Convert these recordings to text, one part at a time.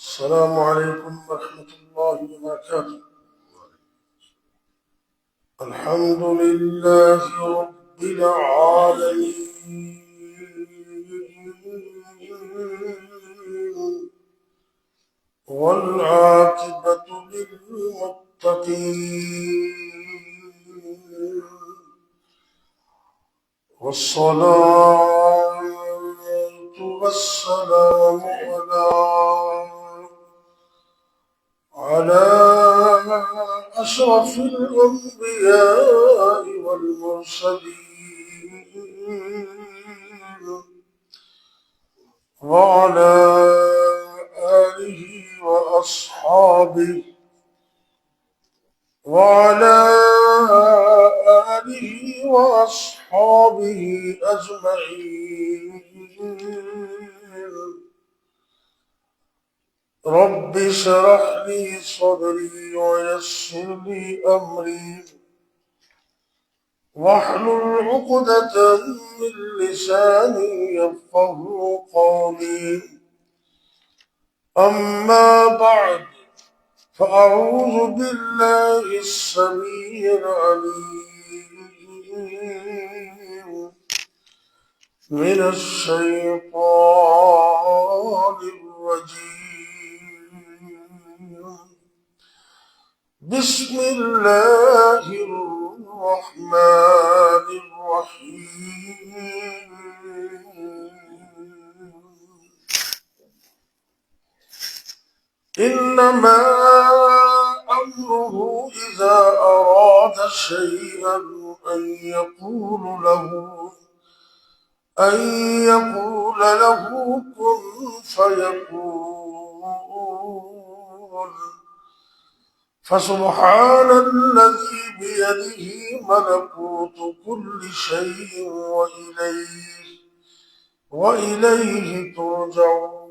السلام عليكم ورحمة الله وبركاته. الحمد لله رب العالمين والعاقبة للمتقين والصلاة والسلام على أشرف الأنبياء والمرسلين وعلى آله وأصحابه أجمعين. رب اشرح لي صدري ويسر لي أمري واحلل عقدة من لساني يفقهوا قولي. أما بعد، فأعوذ بالله السميع العليم من الشيطان الرجيم. بسم الله الرحمن الرحيم. إنما أمره إذا أراد شيئا أن يقول له كن فيكون. فسبحان الذي بيده ملكوت كل شيء وإليه ترجعون.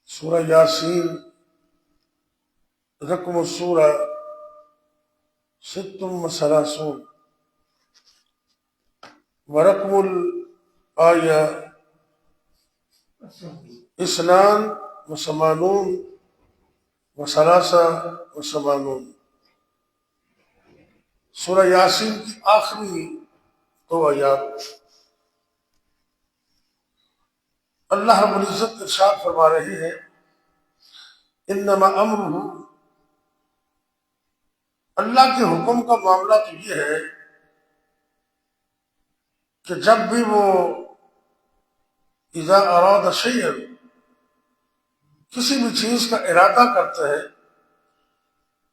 سورہ یاسین رقم السورہ 36 ورقم الآية 82 و83. سورہ یاسین کی آخری 2 آیات اللہ رب العزت ارشاد فرما رہے ہیں انما امرہ، اللہ کے حکم کا معاملہ تو یہ ہے کہ جب بھی وہ اذا اراد شیئا، کسی بھی چیز کا ارادہ کرتا ہے،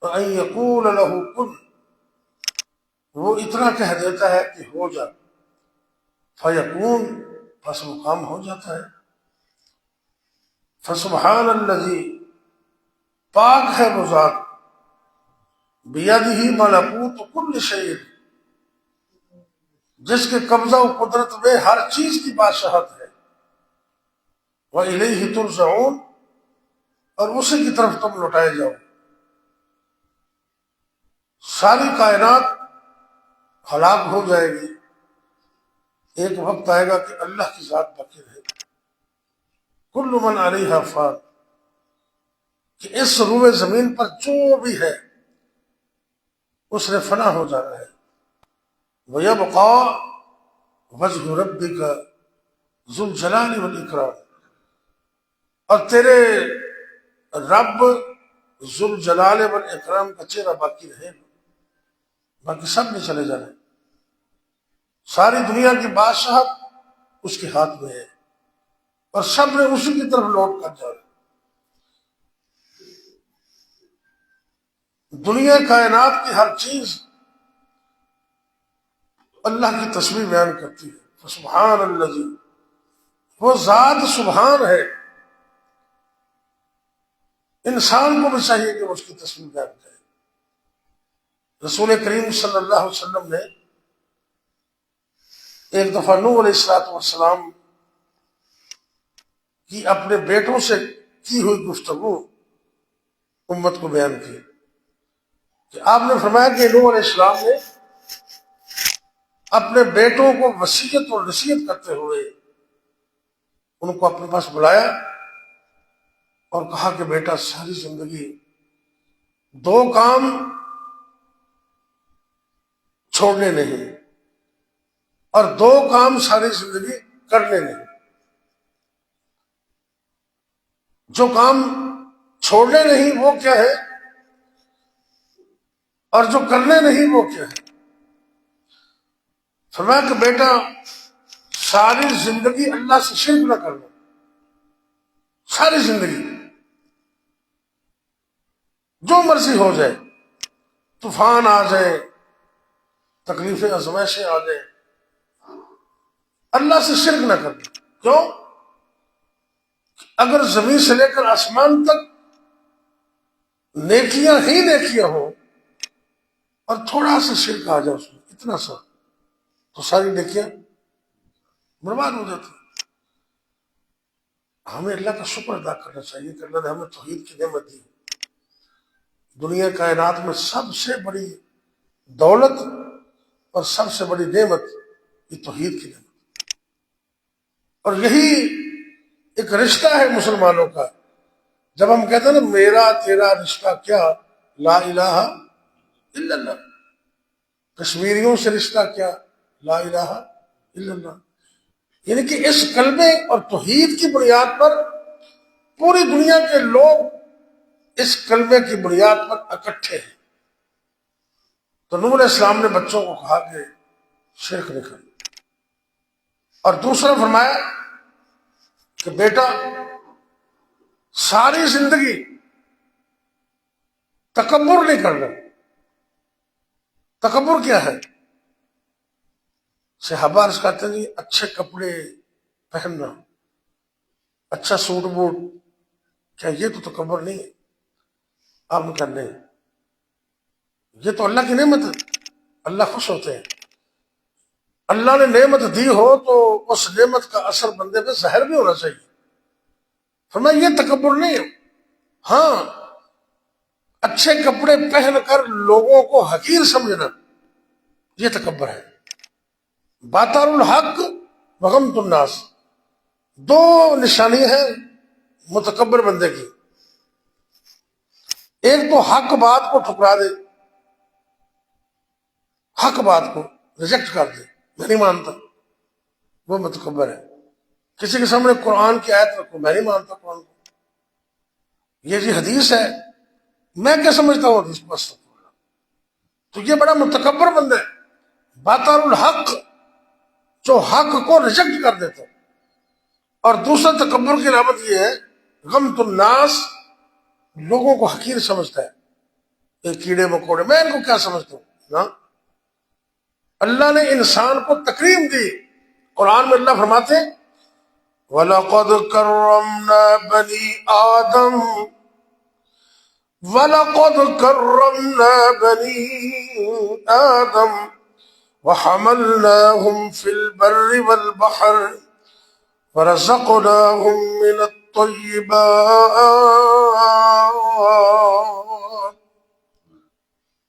ان یقول له کن، وہ اتنا کہہ دیتا ہے کہ ہو جا، فیکون، بس وہ کام ہو جاتا ہے. فسبحان الذی، پاک ہے وہ ذات، بیدہ ملکوت کل شیء، جس کے قبضہ و قدرت میں ہر چیز کی بادشاہت ہے، وَإِلَيْهِ تُرْجَعُونَ، اور اسی کی طرف تم لوٹائے جاؤ. ساری کائنات ہلاک ہو جائے گی، ایک وقت آئے گا کہ اللہ کی ذات باقی رہے گی. کل من علیہا فان، کہ اس روئے زمین پر جو بھی ہے اس نے فنا ہو جانا ہے. وَيَبْقَى وَجْهُ رَبِّكَ ذُو الْجَلَالِ وَالْإِكْرَامِ، اور تیرے رب ذو الجلال والاکرام کا چہرہ باقی رہے گا. باقی سب نے چلے جانا ہے. ساری دنیا کی بادشاہت اس کے ہاتھ میں ہے اور سب نے اسی کی طرف لوٹ کر جانا. دنیا کائنات کی ہر چیز اللہ کی تسبیح بیان کرتی ہے. فسبحان الذی، وہ ذات سبحان ہے. انسان کو بھی چاہیے کہ وہ اس کی تسبیح بیان کرے. رسول کریم صلی اللہ علیہ وسلم نے ایک دفعہ نوح علیہ السلام کی اپنے بیٹوں سے کی ہوئی گفتگو امت کو بیان کی کہ آپ نے فرمایا کہ نوح علیہ السلام نے اپنے بیٹوں کو وصیت اور نصیحت کرتے ہوئے ان کو اپنے پاس بلایا اور کہا کہ بیٹا ساری زندگی دو کام چھوڑنے نہیں اور دو کام ساری زندگی کرنے نہیں. جو کام چھوڑنے نہیں وہ کیا ہے اور جو کرنے نہیں وہ کیا ہے؟ فرمایا کہ بیٹا ساری زندگی اللہ سے شرک نہ کرنا. ساری زندگی جو مرضی ہو جائے، طوفان آ جائے، تکلیفیں آزمائشیں آ جائیں، اللہ سے شرک نہ کرنا. کیوں؟ اگر زمین سے لے کر آسمان تک نیکیاں ہی نیکیاں ہوں اور تھوڑا سا شرک آ جائے اس میں، اتنا سا، تو ساری نیکیاں برباد ہو جاتی. ہمیں اللہ کا شکر ادا کرنا چاہیے کہ اللہ نے ہمیں توحید کی نعمت دی. دنیا کائنات میں سب سے بڑی دولت اور سب سے بڑی نعمت یہ توحید کی نعمت. اور یہی ایک رشتہ ہے مسلمانوں کا. جب ہم کہتے ہیں نا میرا تیرا رشتہ کیا، لا الہ الا اللہ. کشمیریوں سے رشتہ کیا، لا الہ الا اللہ. یعنی کہ اس کلمے اور توحید کی بنیاد پر پوری دنیا کے لوگ اس کلمے کی بنیاد پر اکٹھے ہیں. تو نوح علیہ السلام نے بچوں کو کہا کہ شرک نہیں کرنا. اور دوسرا فرمایا کہ بیٹا ساری زندگی تکبر نہیں کرنا. تکبر کیا ہے؟ صحابہ عرض کرتے ہیں اچھے کپڑے پہننا، اچھا سوٹ بوٹ، کیا یہ تو تکبر نہیں ہے؟ آپ نے کہا نہیں، یہ تو اللہ کی نعمت ہے، اللہ خوش ہوتے ہیں. اللہ نے نعمت دی ہو تو اس نعمت کا اثر بندے پہ ظاہر بھی ہونا چاہیے. فرمایا یہ تکبر نہیں ہے. ہاں اچھے کپڑے پہن کر لوگوں کو حقیر سمجھنا یہ تکبر ہے. باطار الحق وغمت الناس، دو نشانی ہیں متکبر بندے کی. ایک تو حق بات کو ٹھکرا دے، حق بات کو ریجیکٹ کر دے، میں نہیں مانتا، وہ متکبر ہے. کسی کے سامنے قرآن کی آیت رکھو، میں نہیں مانتا قرآن کو، یہ جی حدیث ہے، میں کیا سمجھتا ہوں حدیث بس. تو یہ بڑا متکبر بندہ ہے. باطار الحق جو حق کو ریجیکٹ کر دیتا. اور دوسرا تکبر کی علامت یہ ہے غمت الناس، لوگوں کو حقیر سمجھتا ہے، یہ کیڑے مکوڑے، میں ان کو کیا سمجھتا ہوں. نا اللہ نے انسان کو تکریم دی. قرآن میں اللہ فرماتے ہیں وَلَقَدْ كَرَّمْنَا بَنِي آدَمَ وَلَقَدْ كَرَّمْنَا بَنِي آدَمَ وَحَمَلْنَاهُمْ فِي الْبَرِّ وَالْبَحْرِ وَرَزَقْنَاهُمْ مِنَ الطَّيِّبَاتِ.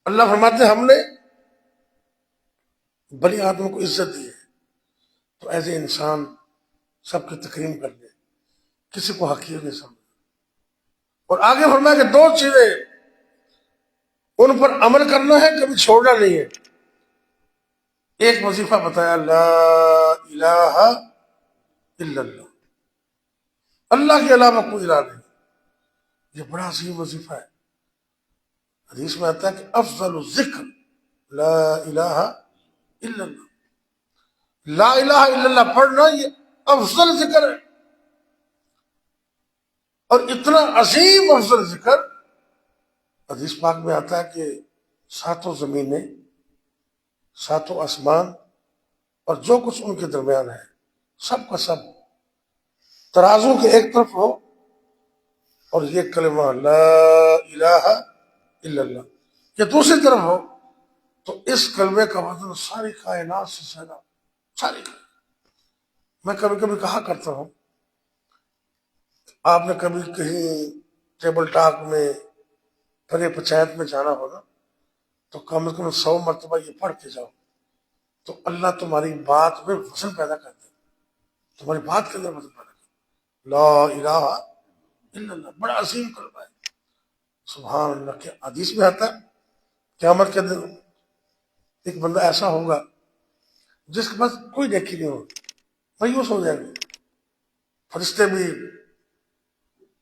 اللہ فرماتے ہیں ہم نے بنی آدم کو عزت دی ہے تو ایز اے انسان سب کی تکریم کر لے، کسی کو حقیر نہیں سمجھ. اور آگے فرمایا کہ دو چیزیں ان پر عمل کرنا ہے، کبھی چھوڑنا نہیں ہے. ایک وظیفہ بتایا لا الہ الا اللہ، اللہ کے علاوہ کوئی الہ نہیں. یہ بڑا عظیم وظیفہ ہے. حدیث میں آتا ہے کہ افضل الذکر لا الہ الا اللہ. لا الہ الا اللہ پڑھنا یہ افضل ذکر ہے. اور اتنا عظیم افضل ذکر حدیث پاک میں آتا ہے کہ ساتوں زمینیں، ساتوں آسمان اور جو کچھ ان کے درمیان ہے سب کا سب ترازو کے ایک طرف ہو اور یہ کلمہ لا الہ الا اللہ یہ دوسری طرف ہو تو اس کلمے کا وزن ساری کائنات سے زیادہ. ساری میں کبھی کبھی کہا کرتا ہوں، آپ نے کبھی کہیں ٹیبل ٹاک میں پھر پنچایت میں جانا ہوگا تو کم از کم 100 مرتبہ یہ پڑھ کے جاؤ تو اللہ تمہاری بات میں وزن پیدا کر دے، تمہاری بات کے اندر وزن پیدا کر دے۔ لا الہ الا اللہ، بڑا عظیم کلمہ ہے، سبحان اللہ۔ کے حدیث میں آتا ہے قیامت کے دن ایک بندہ ایسا ہوگا جس کے پاس کوئی نیکی نہیں ہوگی، مایوس ہو جائے گا، فرشتے بھی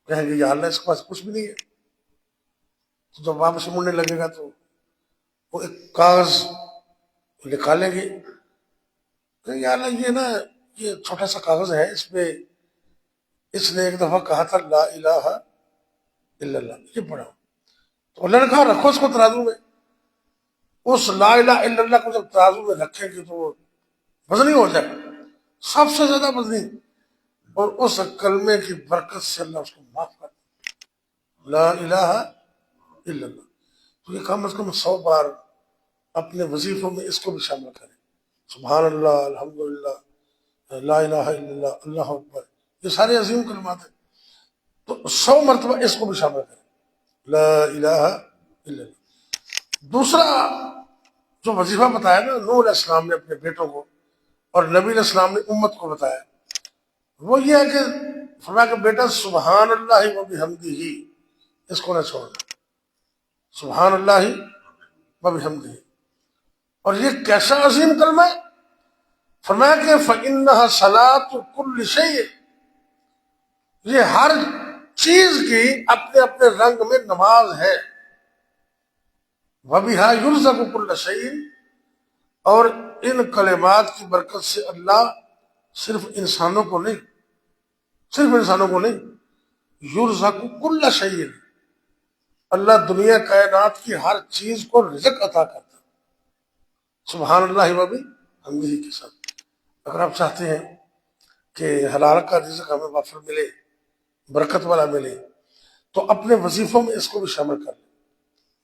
کہیں گے یا اللہ اس کے پاس کچھ بھی نہیں ہے۔ تو جب واپس مڑنے لگے گا تو وہ ایک کاغذ نکالیں گے کہ یا اللہ یہ نا یہ چھوٹا سا کاغذ ہے، اس پہ اس نے ایک دفعہ کہا تھا لا الہ الا اللہ، یہ پڑھا۔ تو اللہ نے کہا رکھو اس کو ترازو میں۔ اس لا الہ الا اللہ کو جب ترازو میں رکھیں گے تو وہ وزنی ہو جائے گا، سب سے زیادہ وزنی، اور اس کلمے کی برکت سے اللہ اس کو معاف کر دے، لا الہ الا اللہ۔ تو یہ کم از کم 100 بار اپنے وظیفوں میں اس کو بھی شامل کریں، سبحان اللہ، الحمدللہ، لا الہ الا اللہ، اللہ اکبر، یہ سارے عظیم کلمات ہیں، تو 100 مرتبہ اس کو بھی شامل کریں، لا الہ الا اللہ۔ دوسرا جو وظیفہ بتایا نا نوح علیہ السلام نے اپنے بیٹوں کو اور نبی علیہ السلام نے امت کو بتایا، وہ یہ ہے کہ فرمایا کہ بیٹا سبحان اللہ و بحمدہ، اس کو نہ چھوڑنا، سبحان اللہ و بحمدہ۔ اور یہ کیسا عظیم کلمہ ہے، فرمایا کہ فإنها صلاة كل شيء، یہ ہر چیز کی اپنے اپنے رنگ میں نماز ہے، وَبِهَا يُرْزَقُ كُلُّ شَيْءٍ، اور ان کلمات کی برکت سے اللہ صرف انسانوں کو نہیں، یرزق کل شیء، اللہ دنیا کائنات کی ہر چیز کو رزق عطا کرتا، سبحان اللہ و بحمدہ کے ساتھ۔ اگر آپ چاہتے ہیں کہ حلال کا رزق ہمیں وافر ملے، برکت والا ملے، تو اپنے وظیفوں میں اس کو بھی شامل کر لیں،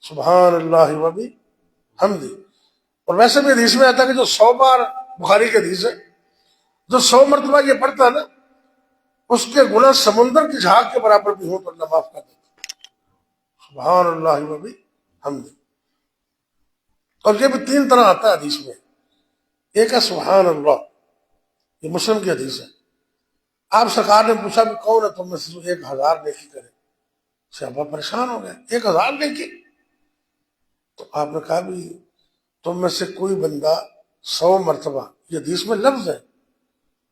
سبحان اللہ و بحمدہ۔ اور ویسے بھی حدیث میں آتا ہے کہ جو 100 بار، بخاری کی حدیث ہے، جو 100 مرتبہ یہ پڑھتا ہے نا، اس کے گناہ سمندر کی جھاگ کے برابر بھی ہوں تو اللہ معاف کر دیتا، سبحان اللہ و بحمدہ۔ اور یہ بھی 3 طرح آتا ہے حدیث میں، ایک ہے سبحان اللہ، یہ مسلم کی حدیث ہے، آپ سرکار نے پوچھا کہ کون ہے تم میں سے جو 1000 نیکی کرے؟ صحابہ پریشان ہو گئے، 1000 نیکی؟ تو آپ نے کہا بھی تم میں سے کوئی بندہ 100 مرتبہ، یہ حدیث میں لفظ ہے،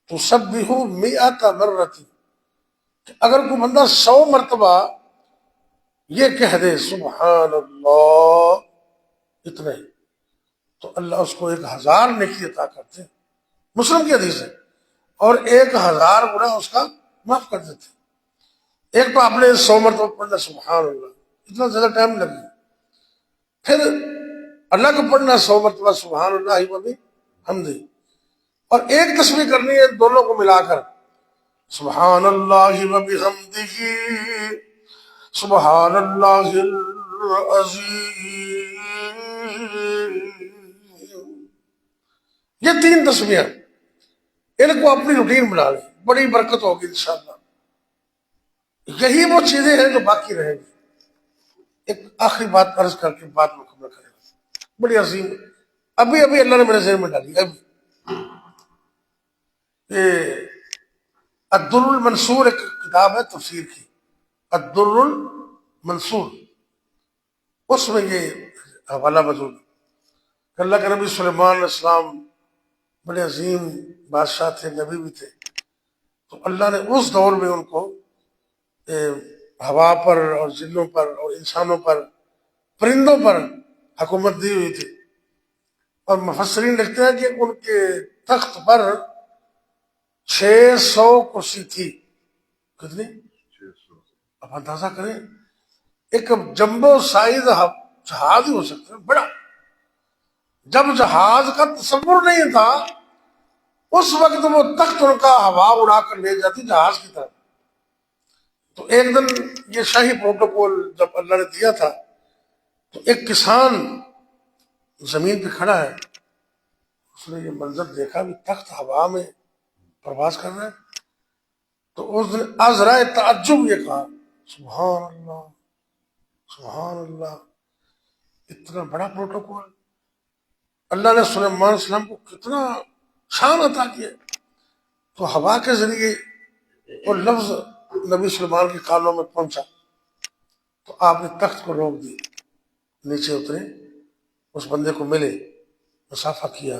تو سب بھی ہو 100 مرۃ، اگر کوئی بندہ 100 مرتبہ یہ کہہ دے سبحان اللہ، اتنے، تو اللہ اس کو 1000 نیکی عطا کرتے، مسلم کی حدیث ہے، اور 1000 گناہ اس کا معاف کر دیتے۔ ایک تو آپ نے 100 مرتبہ پڑھنا سبحان اللہ، اتنا زیادہ ٹائم لگے، پھر اللہ کو پڑھنا 100 مرتبہ سبحان اللہ و بحمدہ، اور ایک تسبیح کرنی ہے دونوں کو ملا کر، سبحان اللہ و بحمدہ سبحان اللہ العظیم۔ یہ 3 تسبیح، ان کو اپنی روٹین بنا لیں، بڑی برکت ہوگی انشاءاللہ۔ یہی وہ چیزیں ہیں جو باقی رہیں گی۔ ایک آخری بات عرض کر کے بات مکمل کریں گا، بڑی عظیم، ابھی اللہ نے میرے ذہن میں ڈالی، ابھی یہ الدر المنصور ایک کتاب ہے تفسیر کی، الدر المنصور، اس میں یہ حوالہ موجود ہے کہ اللہ کے نبی سلیمان علیہ السلام بڑے عظیم بادشاہ تھے، نبی بھی تھے، تو اللہ نے اس دور میں ان کو ہوا پر اور جنوں پر اور انسانوں پر، پرندوں پر حکومت دی ہوئی تھی، اور مفسرین لکھتے ہیں کہ ان کے تخت پر 600 کرسی تھی، کتنی؟ اب اندازہ کریں، ایک جمبو سائز جہاز ہی ہو سکتا ہے بڑا، جب جہاز کا تصور نہیں تھا اس وقت وہ تخت ان کا ہوا اڑا کر لے جاتی جہاز کی طرف۔ تو ایک دن یہ شاہی پروٹوکول جب اللہ نے دیا تھا، تو ایک کسان زمین پہ کھڑا ہے، اس نے یہ منظر دیکھا بھی تخت ہوا میں پرواز کر رہا ہے، تو اس نے عذرائے تعجب یہ کہا سبحان اللہ، سبحان اللہ، اتنا بڑا پروٹوکول، اللہ نے سلیمان علیہ السلام کو کتنا شان عطا کیا، تو ہوا کے ذریعے وہ لفظ نبی سلیمان کے کانوں میں پہنچا تو آپ نے تخت کو روک دی، نیچے اترے، اس بندے کو ملے، مسافہ کیا،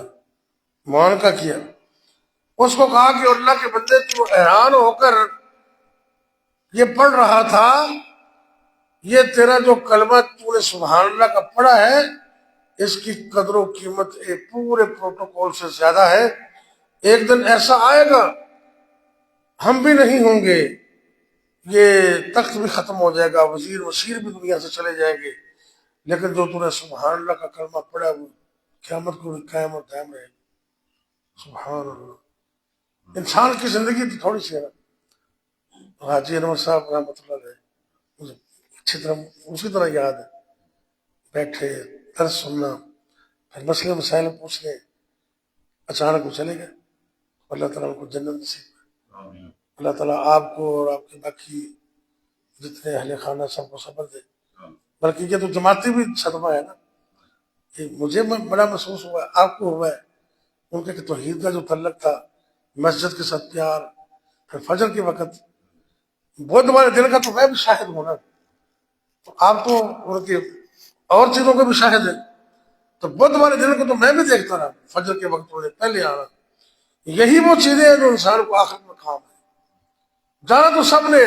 معانقہ کیا، اس کو کہا کہ اللہ کے بندے تو حیران ہو کر یہ پڑھ رہا تھا، یہ تیرا جو کلمہ تو نے سبحان اللہ کا پڑھا ہے اس کی قدر و قیمت ایک پورے پروٹوکول سے زیادہ ہے، ایک دن ایسا آئے گا ہم بھی نہیں ہوں گے، یہ تخت بھی ختم ہو جائے گا، وزیر وزیر بھی دنیا سے چلے جائیں گے، لیکن جو تو نے سبحان اللہ کا کلمہ پڑھا وہ قیامت کو بھی قائم اور دائم رہے گا۔ سبحان اللہ۔ انسان کی زندگی تو تھوڑی سی ہے نا۔ حاجی انور صاحب رحمۃ اللہ علیہ مجھے اچھی طرح اسی طرح یاد ہے، بیٹھے درس سننا، پھر مسئلے مسائل پوچھنے، اچانک وہ چلے گئے۔ اللہ تعالیٰ ان کو جنت نصیب کرے۔ اللہ تعالیٰ آپ کو اور آپ کے باقی جتنے اہل خانہ سب کو صبر دے۔ بلکہ یہ تو جماعتی بھی صدمہ ہے نا، کہ مجھے بڑا محسوس ہوا ہے، آپ کو ہوا ہے، ان کے توحید کا جو تعلق تھا، مسجد کے ساتھ پیار، پھر فجر کے وقت بدھ والے دن کا تو میں بھی شاہد ہوں نا، تو آپ تو ان کی اور چیزوں کے بھی شاہد ہیں، تو بدھ والے دن کو تو میں بھی دیکھتا رہا، فجر کے وقت انہیں پہلے آنا، یہی وہ چیزیں ہیں جو انسان کو آخرت میں کام ہے۔ جانا تو سب نے،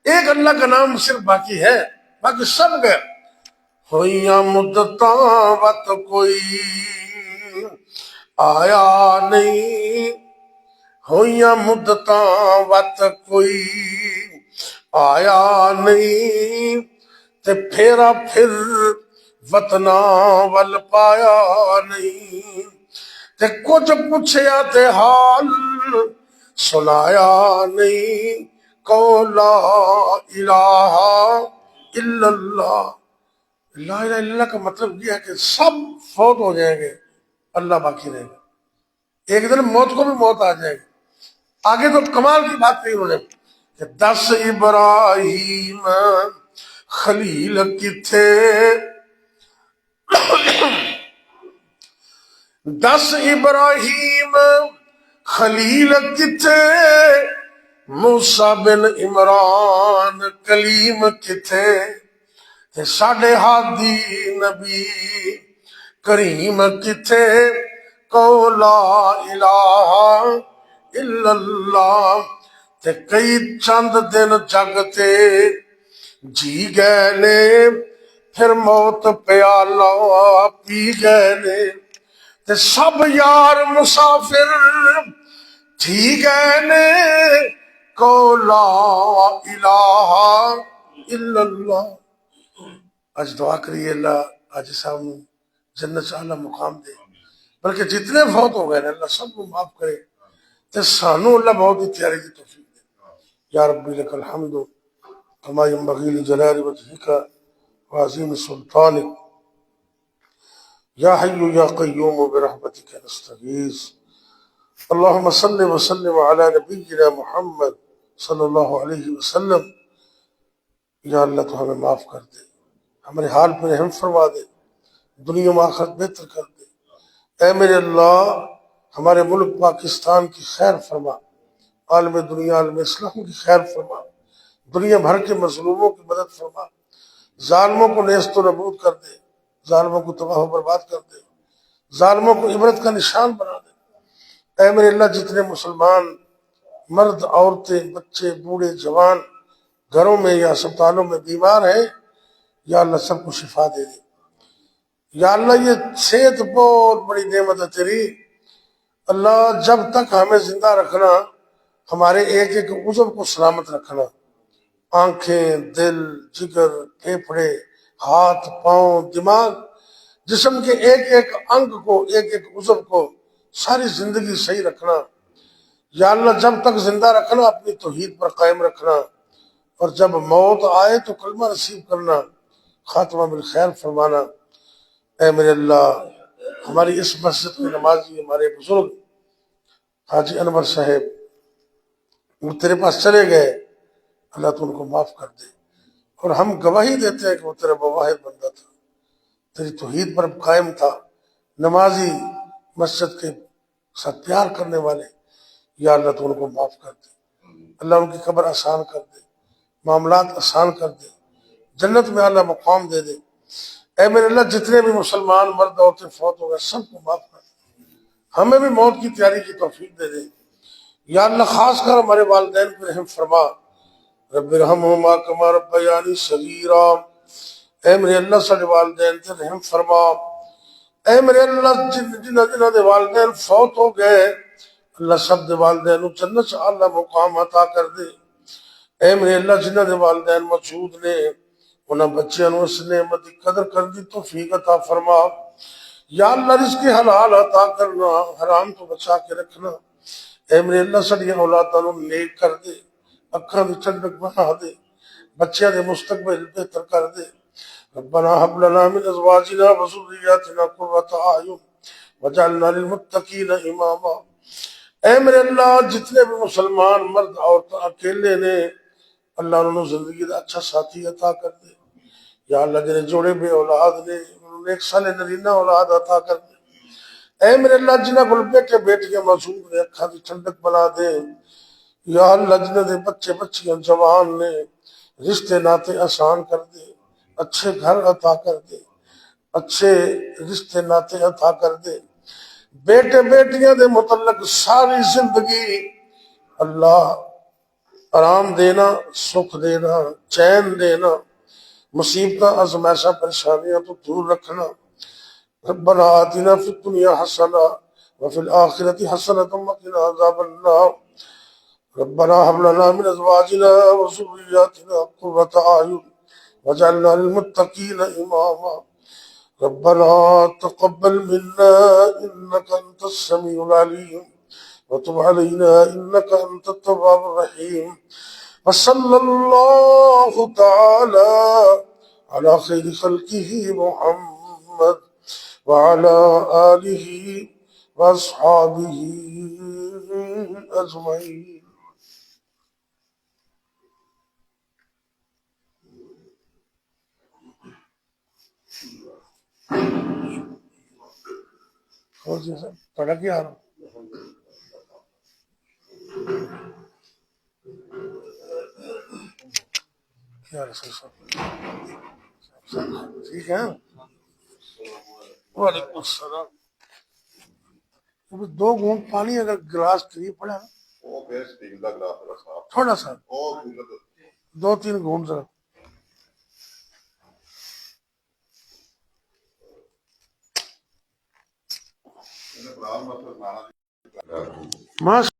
ایک اللہ کا نام صرف باقی ہے، باقی سب گئے۔ ہوئیاں مدتاں وقت کوئی آیا نہیں، ہوئیاں مدتاں وقت کوئی آیا نہیں، تے پھیرا پھر وطنا ول پایا نہیں، تے کچھ پوچھیا تے حال سنایا نہیں، کو لا الہ الا اللہ۔ لا الہ الا اللہ کا مطلب یہ ہے کہ سب فوت ہو جائیں گے، اللہ باقی رہے گا، ایک دن موت کو بھی موت آ جائے گی۔ آگے تو کمال کی بات کہی انہوں نے کہ 10 ابراہیم خلیل کتھے، 10 ابراہیم خلیل کتھے، موسیٰ بن عمران کلیم کتھے، تے ساڈے ہادی نبی کریم کتھے، کو لا الہ الا اللہ۔ تے کئی چند دن جگتے جی گئے نے، پھر موت پیالہ پی گئے نے، تے سب یار مسافر تھی گئے نے، کو لا الہ الا اللہ۔ آج دعا کریے اللہ آج صاحب جنت اعلیٰ مقام دے، بلکہ جتنے فوت ہو گئے نا اللہ سب کو معاف کرے، تے سانو اللہ بہت ہی تیاری کی توفیق دے۔ یا ربی لک الحمد کما ینبغی لجلال وجہک وعظیم سلطانک، یا حی یا قیوم برحمتک نستغیث۔ اللہم صلی وسلم علی نبینا محمد صلی اللہ علیہ وسلم۔ یا اللہ تو ہمیں معاف کر دے، ہمارے حال پر رحم فرما دے، دنیا و آخرت بہتر کر دے۔ اے میرے اللہ ہمارے ملک پاکستان کی خیر فرما، عالم دنیا عالم اسلام کی خیر فرما، دنیا بھر کے مظلوموں کی مدد فرما، ظالموں کو نیست و نابود کر دے، ظالموں کو تباہ و برباد کر دے، ظالموں کو عبرت کا نشان بنا دے۔ اے میرے اللہ جتنے مسلمان مرد عورتیں بچے بوڑھے جوان گھروں میں یا اسپتالوں میں بیمار ہیں، یا اللہ سب کو شفا دے دے۔ یا اللہ یہ صحت بہت بڑی نعمت ہے تیری، اللہ جب تک ہمیں زندہ رکھنا، ہمارے ایک ایک عضو کو سلامت رکھنا، آنکھیں، دل، جگر، پھیپھڑے، ہاتھ، پاؤں، دماغ، جسم کے ایک ایک انگ کو، ایک ایک عضو کو ساری زندگی صحیح رکھنا۔ یا اللہ جب تک زندہ رکھنا اپنی توحید پر قائم رکھنا، اور جب موت آئے تو کلمہ نصیب کرنا، خاتمہ بالخیر فرمانا۔ اے میرے اللہ ہماری اس مسجد کے نمازی ہمارے بزرگ حاجی انور صاحب وہ تیرے پاس چلے گئے، اللہ تو ان کو معاف کر دے، اور ہم گواہی دیتے ہیں کہ وہ تیرا مواحد بندہ تھا، تیری توحید پر قائم تھا، نمازی مسجد کے ساتھ پیار کرنے والے، یا اللہ تو ان کو معاف کر دے، اللہ ان کی قبر آسان کر دے، معاملات آسان کر دے، جنت میں اللہ مقام دے دے۔ اے میرے اللہ جتنے بھی مسلمان مرد عورتیں فوت ہو گئے سب کو معاف کر دے، ہمیں بھی موت کی تیاری کی توفیق دے دے۔ یا اللہ خاص کر ہمارے والدین پر رحم فرما، رب ارحمہما کما ربیانی صغیرا، اے میرے اللہ سارے والدین تے رحم فرما۔ اے میرے اللہ جنہ دے والدین فوت ہو گئے اللہ سب دے والدین نو جنت سے اعلیٰ مقام عطا کر دے۔ اے میرے اللہ جنہ دے والدین موجود نے انہاں بچیاں نو اس نعمت کی قدر کر دی توفیق عطا فرما۔ یا اللہ رزق حلال عطا کرنا، حرام تو بچا کے رکھنا۔ اے میرے اللہ ساری اولاداں نو نیک کر دے، اکھاں دی ٹھنڈک بنا دے، بچیاں دے مستقبل بہتر کر دے۔ ربنا هب لنا من ازواجنا وذرياتنا قرة اعين واجعلنا للمتقين اماما۔ اے میرے اللہ جتنے بھی مسلمان مرد عورت اکیلے نے اللہ انہوں نے زندگی کا اچھا ساتھی عطا کر دے۔ یا اللہ جنہیں جوڑے بے اولاد نے انہوں نے ایک سال نرینہ اولاد عطا کر دے۔ اے میرے اللہ جنہ گل بیٹے بیٹیاں معصوم نے اکھاں دی ٹھنڈک بنا دے۔ یا اللہ جنہ دے بچے بچیاں جوان نے رشتے ناتے آسان کر دے، اچھے گھر عطا کر دے، اچھے رشتے ناتے عطا کر دے۔ بیٹے بیٹیاں دے متعلق ساری زندگی اللہ آرام دینا، سکھ دینا، چین دینا، مصیبتاں ازمائشاں پریشانیاں تو دور رکھنا۔ ربنا آتنا فی الدنیا حسنہ وفی الآخرۃ حسنۃ وقنا عذاب النار۔ ربنا هب لنا من ازواجنا وذرياتنا قرة اعين واجعلنا للمتقين اماما۔ ربنا تقبل منا انك انت السميع العليم وتب علينا انك انت التواب الرحيم۔ وصلى الله تعالى على خير خلقه محمد وعلى آله واصحابه اجمعين۔ اور جیسا پڑھا کیا رہا کیا رسول صاحب ٹھیک ہے؟ وعلیکم السلام۔ دو گھونٹ پانی اگر گلاس قریب پڑا نا تھوڑا سا دو تین گھونٹ ذرا ماشاء